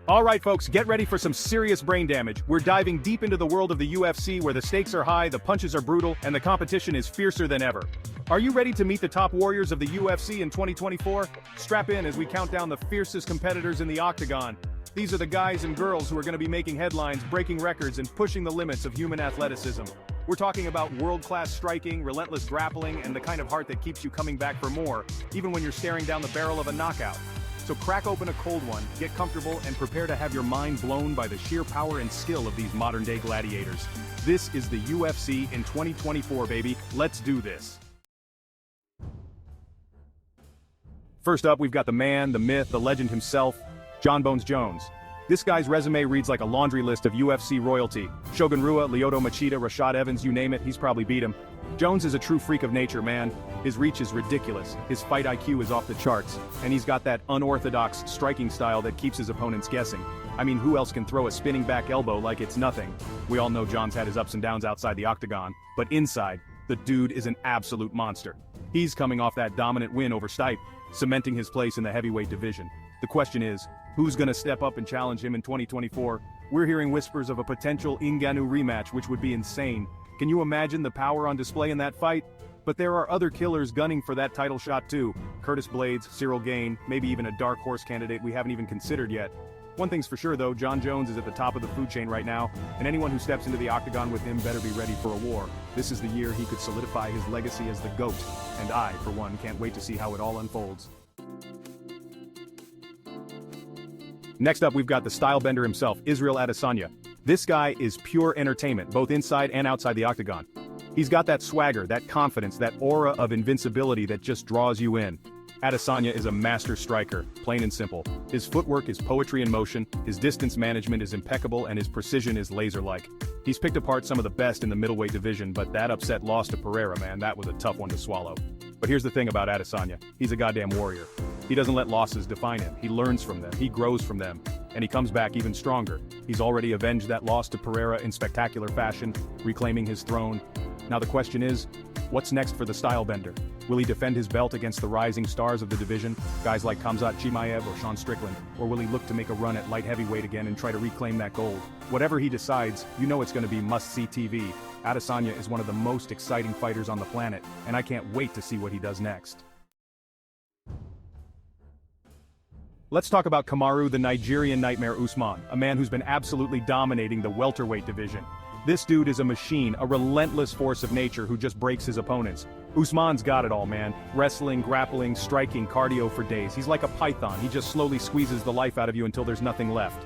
Alright folks, get ready for some serious brain damage. We're diving deep into the world of the UFC where the stakes are high, the punches are brutal, and the competition is fiercer than ever. Are you ready to meet the top warriors of the UFC in 2024? Strap in as we count down the fiercest competitors in the octagon. These are the guys and girls who are going to be making headlines, breaking records, and pushing the limits of human athleticism. We're talking about world-class striking, relentless grappling, and the kind of heart that keeps you coming back for more, even when you're staring down the barrel of a knockout. So crack open a cold one, get comfortable, and prepare to have your mind blown by the sheer power and skill of these modern-day gladiators. This is the UFC in 2024, baby. Let's do this. First up, we've got the man, the myth, the legend himself, Jon Bones Jones. This guy's resume reads like a laundry list of UFC royalty. Shogun Rua, Lyoto Machida, Rashad Evans, you name it, he's probably beat him. Jones is a true freak of nature, man. His reach is ridiculous, his fight IQ is off the charts, and he's got that unorthodox striking style that keeps his opponents guessing. I mean, who else can throw a spinning back elbow like it's nothing? We all know John's had his ups and downs outside the octagon, but inside, the dude is an absolute monster. He's coming off that dominant win over Stipe, cementing his place in the heavyweight division. The question is, who's gonna step up and challenge him in 2024? We're hearing whispers of a potential Ngannou rematch, which would be insane. Can you imagine the power on display in that fight? But there are other killers gunning for that title shot too. Curtis Blaydes, Cyril Gane, maybe even a dark horse candidate we haven't even considered yet. One thing's for sure though, Jon Jones is at the top of the food chain right now, and anyone who steps into the octagon with him better be ready for a war. This is the year he could solidify his legacy as the GOAT, and I, for one, can't wait to see how it all unfolds. Next up, we've got the stylebender himself, Israel Adesanya. This guy is pure entertainment, both inside and outside the octagon. He's got that swagger, that confidence, that aura of invincibility that just draws you in. Adesanya is a master striker, plain and simple. His footwork is poetry in motion, his distance management is impeccable, and his precision is laser-like. He's picked apart some of the best in the middleweight division, but that upset loss to Pereira, man, that was a tough one to swallow. But here's the thing about Adesanya, he's a goddamn warrior. He doesn't let losses define him, he learns from them, he grows from them, and he comes back even stronger. He's already avenged that loss to Pereira in spectacular fashion, reclaiming his throne. Now the question is, what's next for the stylebender? Will he defend his belt against the rising stars of the division, guys like Khamzat Chimaev or Sean Strickland, or will he look to make a run at light heavyweight again and try to reclaim that gold? Whatever he decides, you know it's going to be must-see TV. Adesanya is one of the most exciting fighters on the planet, and I can't wait to see what he does next. Let's talk about Kamaru the Nigerian Nightmare Usman, a man who's been absolutely dominating the welterweight division. This dude is a machine, a relentless force of nature who just breaks his opponents. Usman's got it all, man. Wrestling, grappling, striking, cardio for days. He's like a python, he just slowly squeezes the life out of you until there's nothing left.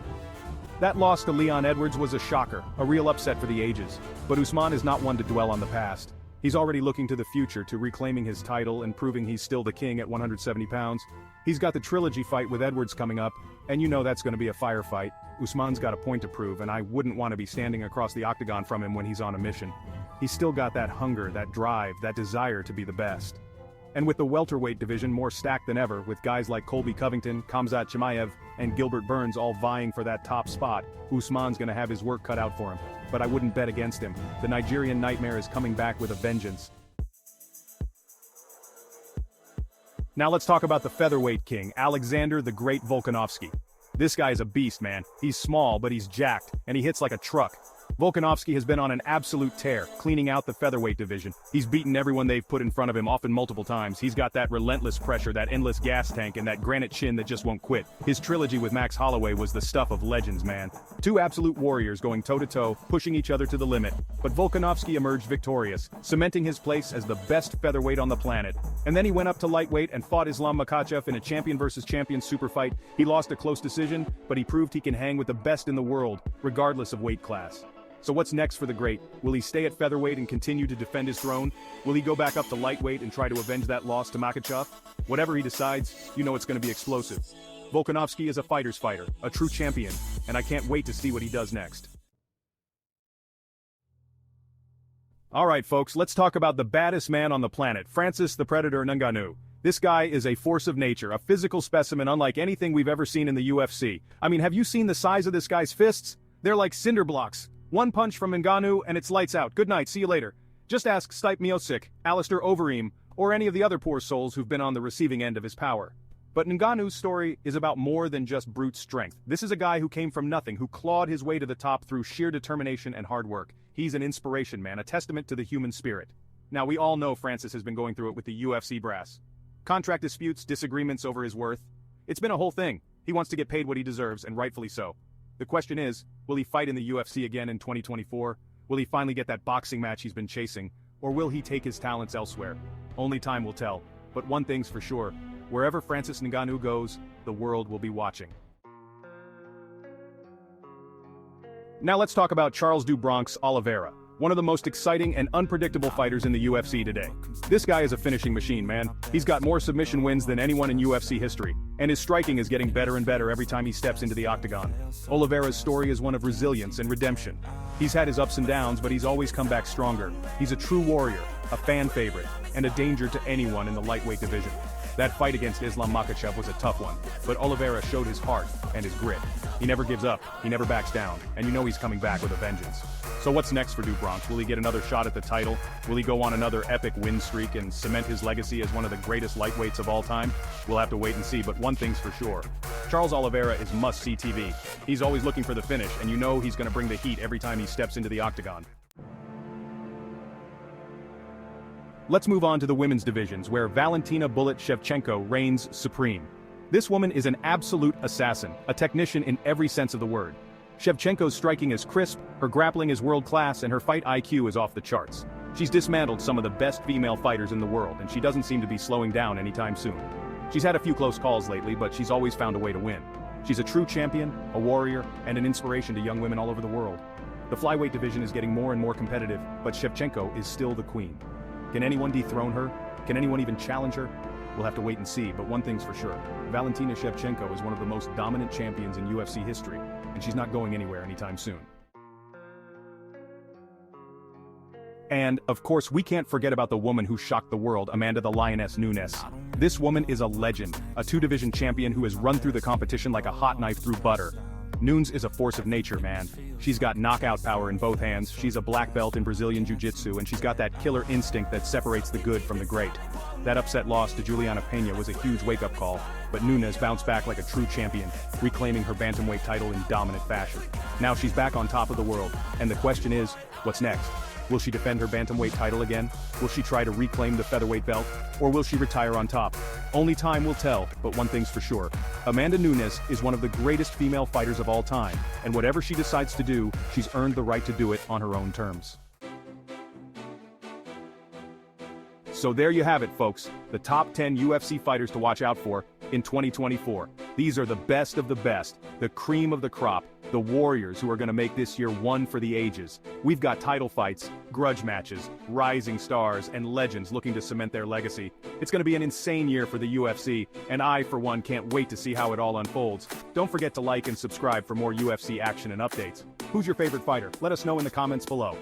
That loss to Leon Edwards was a shocker, a real upset for the ages. But Usman is not one to dwell on the past. He's already looking to the future, to reclaiming his title and proving he's still the king at 170 pounds. He's got the trilogy fight with Edwards coming up, and you know that's going to be a firefight. Usman's got a point to prove, and I wouldn't want to be standing across the octagon from him when he's on a mission. He's still got that hunger, that drive, that desire to be the best. And with the welterweight division more stacked than ever, with guys like Colby Covington, Khamzat Chimaev, and Gilbert Burns all vying for that top spot, Usman's gonna have his work cut out for him. But I wouldn't bet against him. The Nigerian Nightmare is coming back with a vengeance. Now let's talk about the featherweight king, Alexander the Great Volkanovski. This guy is a beast, man. He's small, but he's jacked, and he hits like a truck. Volkanovski has been on an absolute tear, cleaning out the featherweight division. He's beaten everyone they've put in front of him, often multiple times. He's got that relentless pressure, that endless gas tank, and that granite chin that just won't quit. His trilogy with Max Holloway was the stuff of legends, man. Two absolute warriors going toe-to-toe, pushing each other to the limit. But Volkanovski emerged victorious, cementing his place as the best featherweight on the planet. And then he went up to lightweight and fought Islam Makhachev in a champion versus champion super fight. He lost a close decision, but he proved he can hang with the best in the world, regardless of weight class. So what's next for the Great? Will he stay at featherweight and continue to defend his throne? Will he go back up to lightweight and try to avenge that loss to Makhachev? Whatever he decides, you know it's going to be explosive. Volkanovski is a fighter's fighter, a true champion, and I can't wait to see what he does next. Alright folks, let's talk about the baddest man on the planet, Francis the Predator Ngannou. This guy is a force of nature, a physical specimen unlike anything we've ever seen in the UFC. I mean, have you seen the size of this guy's fists? They're like cinder blocks. One punch from Ngannou and it's lights out. Good night, see you later. Just ask Stipe Miocic, Alistair Overeem, or any of the other poor souls who've been on the receiving end of his power. But Ngannou's story is about more than just brute strength. This is a guy who came from nothing, who clawed his way to the top through sheer determination and hard work. He's an inspiration, man, a testament to the human spirit. Now, we all know Francis has been going through it with the UFC brass. Contract disputes, disagreements over his worth. It's been a whole thing. He wants to get paid what he deserves, and rightfully so. The question is, will he fight in the UFC again in 2024? Will he finally get that boxing match he's been chasing? Or will he take his talents elsewhere? Only time will tell. But one thing's for sure, wherever Francis Ngannou goes, the world will be watching. Now let's talk about Charles do Bronx Oliveira, one of the most exciting and unpredictable fighters in the UFC today. This guy is a finishing machine, man. He's got more submission wins than anyone in UFC history, and his striking is getting better and better every time he steps into the octagon. Oliveira's story is one of resilience and redemption. He's had his ups and downs, but he's always come back stronger. He's a true warrior, a fan favorite, and a danger to anyone in the lightweight division. That fight against Islam Makhachev was a tough one, but Oliveira showed his heart and his grit. He never gives up, he never backs down, and you know he's coming back with a vengeance. So what's next for do Bronx? Will he get another shot at the title? Will he go on another epic win streak and cement his legacy as one of the greatest lightweights of all time? We'll have to wait and see, but one thing's for sure. Charles Oliveira is must-see TV. He's always looking for the finish, and you know he's going to bring the heat every time he steps into the octagon. Let's move on to the women's divisions, where Valentina "Bullet" Shevchenko reigns supreme. This woman is an absolute assassin, a technician in every sense of the word. Shevchenko's striking is crisp, her grappling is world-class, and her fight IQ is off the charts. She's dismantled some of the best female fighters in the world, and she doesn't seem to be slowing down anytime soon. She's had a few close calls lately, but she's always found a way to win. She's a true champion, a warrior, and an inspiration to young women all over the world. The flyweight division is getting more and more competitive, but Shevchenko is still the queen. Can anyone dethrone her? Can anyone even challenge her? We'll have to wait and see, but one thing's for sure. Valentina Shevchenko is one of the most dominant champions in UFC history, and she's not going anywhere anytime soon. And, of course, we can't forget about the woman who shocked the world, Amanda the Lioness Nunes. This woman is a legend, a two-division champion who has run through the competition like a hot knife through butter. Nunes is a force of nature, man. She's got knockout power in both hands, she's a black belt in Brazilian Jiu-Jitsu, and she's got that killer instinct that separates the good from the great. That upset loss to Juliana Pena was a huge wake-up call, but Nunes bounced back like a true champion, reclaiming her bantamweight title in dominant fashion. Now she's back on top of the world, and the question is, what's next? Will she defend her bantamweight title again? Will she try to reclaim the featherweight belt? Or will she retire on top? Only time will tell, but one thing's for sure. Amanda Nunes is one of the greatest female fighters of all time, and whatever she decides to do, she's earned the right to do it on her own terms. So there you have it, folks, the top 10 UFC fighters to watch out for in 2024. These are the best of the best, the cream of the crop, the warriors who are going to make this year one for the ages. We've got title fights, grudge matches, rising stars, and legends looking to cement their legacy. It's going to be an insane year for the UFC, and I, for one, can't wait to see how it all unfolds. Don't forget to like and subscribe for more UFC action and updates. Who's your favorite fighter? Let us know in the comments below.